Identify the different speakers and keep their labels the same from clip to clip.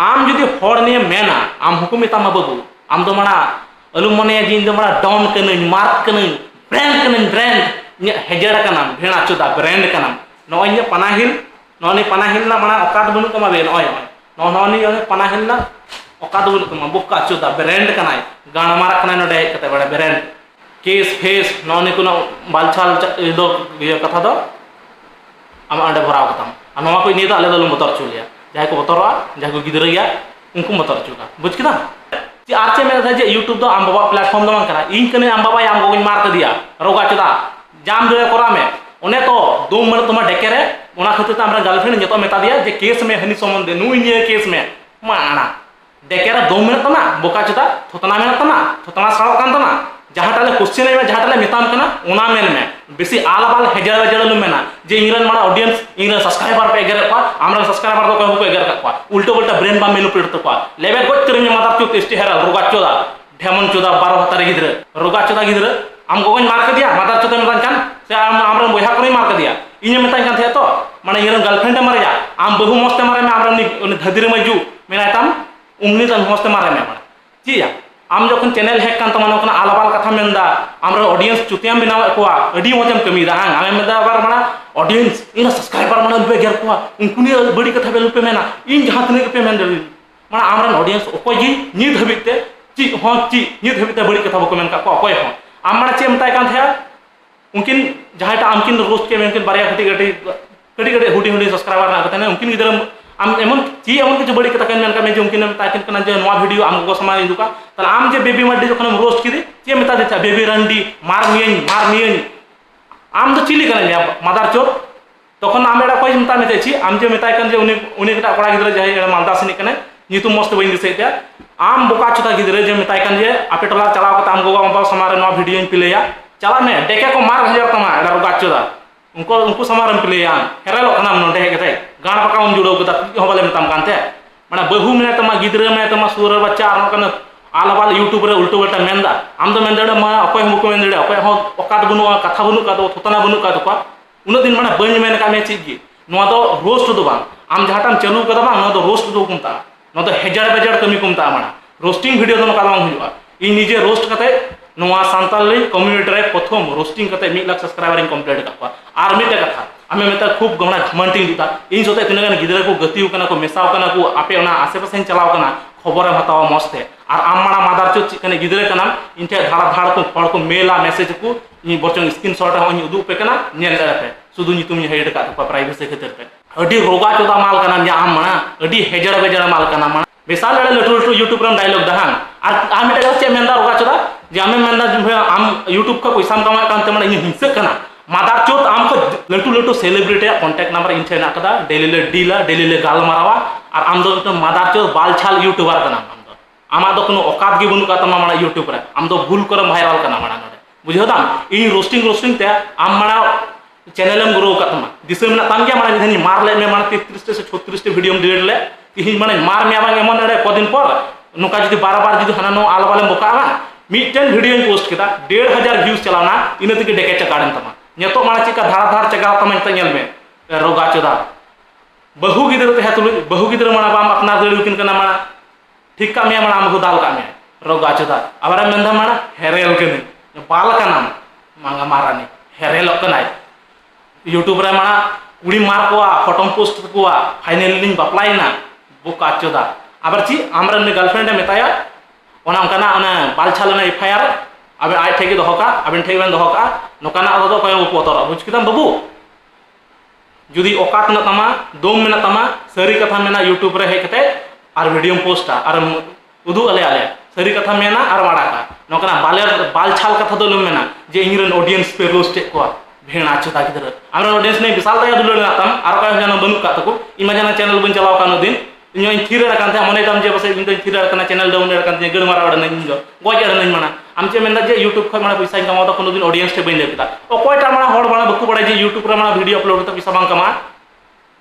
Speaker 1: आम जुदी हर निये मेना आम हुकु मेतामा बाबू आम दो माना अलु मने जे इन दो माना डॉन कनन मार्क कनन ब्रांड हेजड़ कनाम भेड़ा चुदा ब्रांड कनाम नॉय पनाहिल नॉनी पनाहिल ना माना ओकाद बनु कमा बे नॉय नॉनी पनाहिल ना ओकाद बनु कमा बुक्का चुदा ब्रांड कनाय गाण मारा कनाय नोडे कते बड़ा ब्रांड केस फेस नॉनी कुनो बालछाल दो ये कथा दो आम अंडे भराव कताम नवा को नि दो आले दो बतर चुलिया जाय को बतरवा जाय को गिदरया उनको बतर चुका बुझ किदा जे आरचे में था जे यूट्यूब दो आम बाबा प्लेटफॉर्म दो कना इन कने आम बाबा आम गोइन मार दिया रोगा चुदा जाम दो करा में उन्हें तो 2 मिनट तुम डेकेरे ओना खातिर हमरा गर्लफ्रेंड जतो मेता दिया जे केस में हनी संबंध नु इन केस में माना डेकेरे 2 मिनट तना बोका चुदा थोतना में तना थोतना साव कान तना जहां टाले क्वेश्चन में जहां टाले मेताम कना ओना मेन में बेसी आल बाल हेजर हेजर लु मेना जे इंग्रन माना ऑडियंस इंग्रन सब्सक्राइबर पे एगर को हमरा सब्सक्राइबर दो को एगर का उल्टो उल्टा ब्रेन बा मेलु पेट को लेबे गोच करे में माता चुत स्टे हेरा रोगा चोदा ढेमन चोदा 12 हतारे गिदरे रोगा चोदा गिदरे आम गोगन मार के दिया माता चोदा मेतान कान से हमरा बोया को मार के दिया इने मेतान कान थे तो माने इंग्रन गर्लफ्रेंड मारे जा आम बहु मस्त मारे में हमरा नि धदिर मजू मेनाताम उंगनी तन मस्त मारे में माने जी या आम जो चैनल हेक कान तमानो कना आलाबाल कथा मेनदा आमरा ऑडियंस चुतियाम बनाव को अडी मजम कमी दा आमे मेदा बार माना ऑडियंस इन सब्सक्राइबर माना पे गेर को उनको नि बड़ी कथा बेल पे मेना इन जहां तने पे मेन दे माना आमरा ऑडियंस ओको जी नि धबिते ची हो ची नि धबिते बड़ी कथा बको मेन का को ओको हो आम माना चे मताय कान थे उनकिन जहां टा आमकिन रोस्ट के मेनकिन बारिया कटी हुडी हुडी सब्सक्राइबर ना कते उनकिन गिदर आम एमन ची एमन के बड़ी कथा मेन का में जो उनकिन ताकिन कना जे नवा वीडियो आम को समान दुका तले आम जे बेबी मड्डी जो खन रोस्ट किदे चे मेता देता बेबी रंडी मार मियन आम तो चिली कने मादार चोत तखन आम एडा कोई मता मेते छी आम जे मेताय कन जे उनी कटा कोड़ा गिदरे जे एडा मालदा सनी कने नितु मस्त बइन दिसेते आम बोका चुता गिदरे जे मेताय कन जे आपे टोला चलाव कता आम गोगा आम समारे नवा वीडियो पिलेया चला में डेके को मार हजार तमा एडा रोगा चुदा उनको समारम पिलेया हेरालो कना नोंडे हेगते गाण पकाम जुड़ो कता हो बाले मतम कानते माने बहु में तमा गिदरे में तमा सुर बच्चा आर कन आलाबाल यूट्यूब रे उल्टो उल्टा मेनदा आम दो मेनदा मा अकोय हम को मेनदा अकोय हो ओकाद बनु कथा बनु का दो थोतना बनु का तो उन दिन माने बन मेन का में चिगी नो दो रोस्ट दो बा आम जहाटाम चालू कदा बा नो दो रोस्ट दो कुमता नो दो हेजड़ बेजड़ कमी कुमता माना रोस्टिंग वीडियो दो का बांग हुआ इ निजे रोस्ट कते नोआ सांताली कम्युनिटी रे प्रथम रोस्टिंग कते 1 लाख सब्सक्राइबर इन कंप्लीट का आर मिटे कथा आमे मेता खूब गमना घमंटिंग दिता इन सोते तिना गन गिदरे को गतिउ कना को मेसाव कना को आपे ओना आसे पासे चलाव कना खबर हतावा मस्ते आर आममाना मादार चो चिकने गिदरे कना इनटे धाड़ धाड़ को फड़ को मेला मैसेज को इन बचन स्क्रीनशॉट हो इन उदु पे कना नेल पे सुदु नि तुम हेड का तो प्राइवेसी खातिर पे अडी रोगा चोदा माल कना जे आम माना अडी हेजड़ बेजड़ माल कना माना बेसाल लड़े लटू लटू यूट्यूब रे डायलॉग दहां आर आम मेटा चे मेंदा रोगा चोदा जे आमे मेंदा आम यूट्यूब का पैसा कमा कानते माने इन हिंसे कना मादार चोत आम को लटू लटू सेलिब्रिटी कॉन्टैक्ट नंबर इन ठेना कदा डेली ले डीला डेली ले गाल मारावा और आम दो मादार चोत बालछाल यूट्यूबर कना आम दो आमा दो कोनो औकात गे बनु का तमा माना यूट्यूब रे आम दो भूल कर वायरल कना माना नोडे बुझो दाम इन रोस्टिंग ते आम माना चैनल में ग्रो का तमा दिसे में ताम के माना निधनि मार ले में माना 33 से 36 वीडियो में डिलीट ले कि माने मार में आबा एमन रे कदिन पर नुका जदी बार-बार जदी हना नो आल वाले बोकावा मिटन वीडियो पोस्ट किदा 1500 व्यूज चलावना इन तक डेके चकाड़न तमा नेतो माना चिका धार धार चगा तमा तंगल में रोगा चोदा बहु गिदर ते हतुल बहु गिदर माना बाम अपना दड़ुकिन कना माना ठीक का में माना हमको दाल का में रोगा चोदा अबरा मेंदा माना हेरेल कने बाल का नाम मांगा मारानी हेरेल कनाय यूट्यूब रे माना उड़ी मार को फोटो पोस्ट को फाइनली लिंक बपलाइना बुका चोदा अबर ची आमरा ने गर्लफ्रेंड मेताया ओना कना ओना बालछाल ना एफआईआर अबे आय ठेके दोहका अबेन ठेके बन दोहका नोकाना दो कोय उपतर बुझ किदाम बाबू जुदी औकात न तमा दोम में तमा सरी कथा मेना यूट्यूब रे हेकते आर वीडियो पोस्टा आर उदु आले सरी कथा मेना आर वाड़ा का नोकाना बालछाल कथा दो मेना जे इंग्रन ऑडियंस पे रोस्ट को भेणा चुता गिदर आमरा ऑडियंस ने विशाल दया दुलना तम आर का जाना बनु का तको इमा जाना चैनल बन चलाव का दिन इन थीर कांते मने तम जे बसे इन थीर कना चैनल डाउन कांते गड़ मारा वडन इन जो गोज अडन माना आमचे मेंदा जे यूट्यूब ख माना पैसा कमाव त कोनो दिन ऑडियंस टे बन लेता ओ कोयटा माना होड़ माना बकु बडा जे यूट्यूब रे माना वीडियो अपलोड त पैसा बांग कमा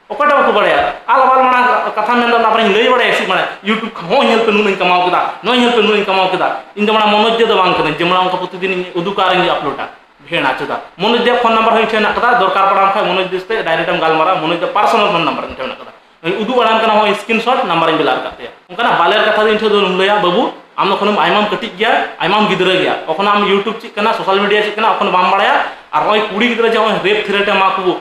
Speaker 1: ओ कोयटा बकु बडा आल बाल माना कथा मेंदा अपने लई बडा ऐसी माना यूट्यूब ख हो हेल्प नु कमाव कदा नो हेल्प नु कमाव कदा इन माना मनोज जे बांग कने जे माना प्रतिदिन उदुकार अपलोडा भेणा चुदा मनोज दे फोन नंबर होई ठेना कदा दरकार पड़ा खा मनोज दिसते डायरेक्ट हम गाल मारा मनोज दे पर्सनल फोन नंबर ठेना कदा उदू बड़ा कना हो स्क्रीनशॉट नंबर इन बेलार करते उनका बालेर कथा इन ठो लैया बाबू आम दो खनम आयमाम कटिक गया आयमाम गिद्रा गया ओखन आम यूट्यूब चेक करना सोशल मीडिया चेक करना ओखन बाम बड़ाया और ओय कुड़ी गिद्रा जो रेप थ्रेट मा को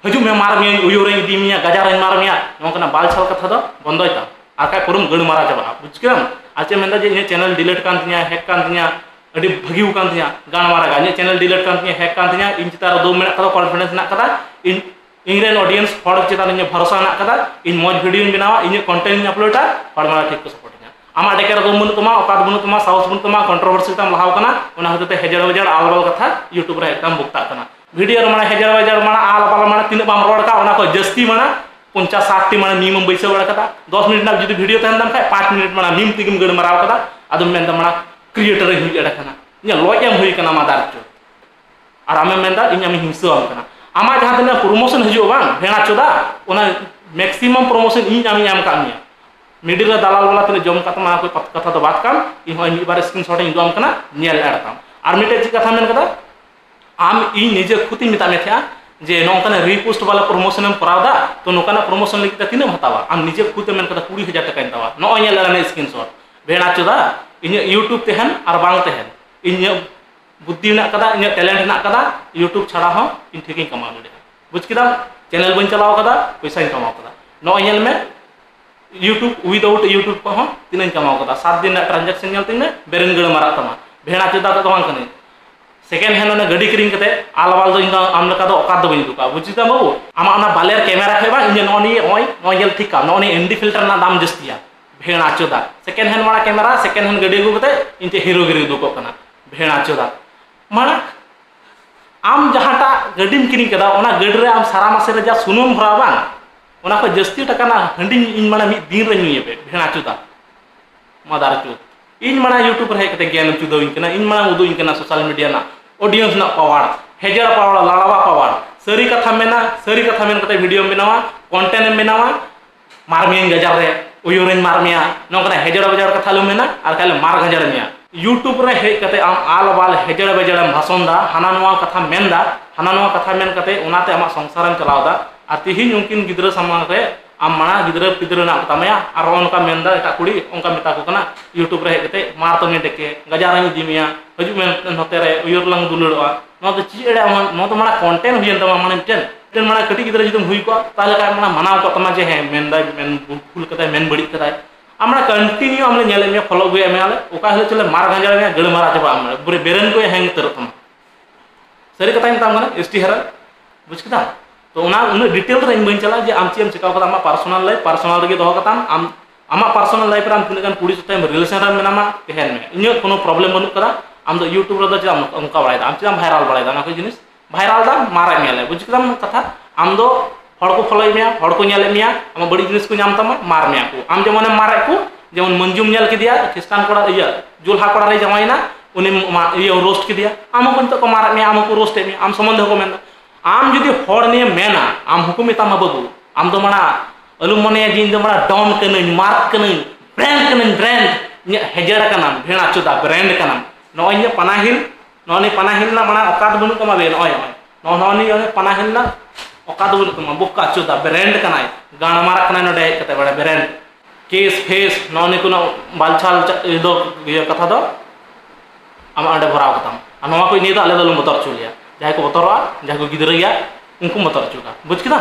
Speaker 1: हजू में मार मिया उयोर दी मिया गजार मार मिया नोकना बाल छाल कथा दो बंदोयता और काय पुरम गड़ मारा चाबा बुझ केम आचे मेंदा जे चैनल डिलीट कान तिया हैक कान तिया अड़ी भगिउ कान तिया गान मारा गा चैनल डिलीट कान तिया हैक कान तिया इन चितार दो मेना कदा कॉन्फिडेंस ना कदा इन इंग्रेन ऑडियंस हर चितान इन भरोसा ना कदा इन मौज वीडियो बनावा इन कंटेंट अपलोडा हर मारा ठीक को सपोर्ट आमा डेकर दो मन तुमा ओकाद बनु तुमा साउस बनु तुमा कंट्रोवर्सी तम लहाव कना ओना हते हेजड़ वेजड़ आलबल कथा यूट्यूब रे एकदम बुक्ता कना वीडियो रे माने हेजड़ वेजड़ माने आल बाल माने तीन बाम रोड का ओना को जस्ती माने 50-60 टी माने मिनिमम बैसे बड़ा कथा 10 मिनट ना जदि वीडियो तहन दम खाय 5 मिनट माने मीम तिगिम गड़ माराव कदा अदम मेन दम माने क्रिएटर रे हुई एडा कना इन लॉयम हुई कना मादार चो और आमे मेंदा इन आमी हिंसो आम कना आमा जहां तने प्रमोशन हजो बांग भेणा चोदा ओना मैक्सिमम प्रमोशन इन आमी आम का मिया मीडिया दालाल वाला तने जम कता मा कोई कथा तो बात काम इन होय बार स्क्रीनशॉट इन दोम कना नेल एडताम और मिटे जी कथा मेन कदा आम इ निजे खुती मिता में था जे नोकना रिपोस्ट वाला प्रमोशन हम करादा तो नोकना प्रमोशन लगी तीन हतावा आम निजे खुद मेन कदा 20,000 टाका इंतावा नो नेल एडा स्क्रीनशॉट भेणा चोदा इन यूट्यूब तेहन और बांग तेहन इन बुद्धि ना कदा इन टैलेंट ना कदा यूट्यूब छाड़ा हो इन ठीक कमा दे बुझ किदा चैनल बन चलाव कदा पैसा कमाव कदा नो नेल में यूट्यूब विदाउट यूट्यूब को हम तीन कमाव कदा 7 दिन ट्रांजैक्शन नेल तीन बेरेन गड़ मारा तमा भेणा चोदा का बांग कने सेकेंड हैंड ने गाड़ी किरिंग कते आलवाल दो इन आम लका दो ओका दो बइन दुका बुझिता बाबू आमा ना बालेर कैमरा खेबा इन नोनी ओय नोयल ठीक नोनी एनडी फिल्टर ना दाम जस्तिया भेणा चोदा सेकेंड हैंड मारा कैमरा सेकेंड हैंड गाड़ी गु कते इनते हीरो गिरी दुको कना भेणा चोदा माना आम जहाटा गाड़ी किरिंग कदा ओना गाड़ी रे आम सारा मासे रे जा सुनुम भरा बा ओना को जस्ती टका ना हंडी इन माना मी दिन रे नुये बे भेणा चोदा मदार चोद इन माना यूट्यूब रे कते ज्ञान चुदो इनकना इन माना उदो इनकना सोशल मीडिया ना ऑडियंस ना पावर हेजड़ पावर लाड़वा पावर सरी कथा मेना सरी कथा मेन कते वीडियो बनावा कंटेंट बनावा मारमियन गजार रे उयोरेन मारमिया नोकना हेजड़ बजार कथा लु मेना और काले मार गजार मिया यूट्यूब रे हे कते आम आल बाल हेजड़ बजार भाषण दा हाना नवा कथा मेनदा हाना नवा कथा मेन कते ओनाते आमा संसारम चलावदा आ तिहिन उनकिन गिद्रा सामान रे आम माना गिद्रा पिद्रा ना तमाया और उनका मेनदा एटा कुड़ी उनका मिता को कना यूट्यूब रे कते मार तो मेटेके गजारानी दिमिया हजु मेन नते रे उयर लंग दुलड़वा नो तो चीड़ा नो तो माना कंटेंट हुयन तमा माने टेन माना कटी गिद्रा जदम हुई को ताले का माना मनाव को तमा जे है मेनदा मेन फुल कते मेन बड़ी कते आमना कंटिन्यू आमले नेले में फॉलो गए में आले ओका हले चले मार गंजार में गड़ मारा चबा आमले बुरे बेरन को हैंग तरतम सरी कथा इन ताम एसटी हरा बुझ किदा तो उना उन डिटेल रे बइन चला जे आम चिम चिकाव कदा आमा पर्सनल लगे दो कता आम आमा पर्सनल लाइफ रे आम तिन गन कुड़ी टाइम रिलेशन रे मेनामा तेहन में इन कोनो प्रॉब्लम बनु कदा आम दो यूट्यूब रे दो जे उनका बड़ाय आम चिम वायरल बड़ाय ना कोई जिनिस वायरल दा मारा मेले बुझ किदा कथा आम दो हड़ को फॉलो मिया हड़ को नेले मिया आम बड़ी जिनिस को नाम तमा मार मिया को आम जेमन मारे को जेमन मंजुम नेल के दिया खिस्तान कोड़ा इया जुलहा कोड़ा रे जमाइना उनी ये रोस्ट के दिया आम को तो मारा मिया आम को रोस्ट मिया आम संबंध को मेना आम जुदी हड़ निये मेना आम हुकुम मेतामा बाबू आम दो माना अलु मने जिन दो माना डॉन कनन मार्क कनन ब्रांड हेजड़ कना भेणा चोदा ब्रांड कना नोय पनाहिल नोनी पनाहिल ना माना ओकाद बनु तमा बे नोय नोनी पनाहिल ना ओकाद बनु तमा बुक्का चोदा ब्रांड कना गाण मारा कना नोडे कते बड़ा ब्रांड केस फेस नोनी कोनो बालछाल दो ये कथा दो आम आडे भराव कतम नोवा को नि दो आले दो बतर चुलिया जहां को बतरवा जहां को गिदरा गया उनको बतर चुका बुझ किदा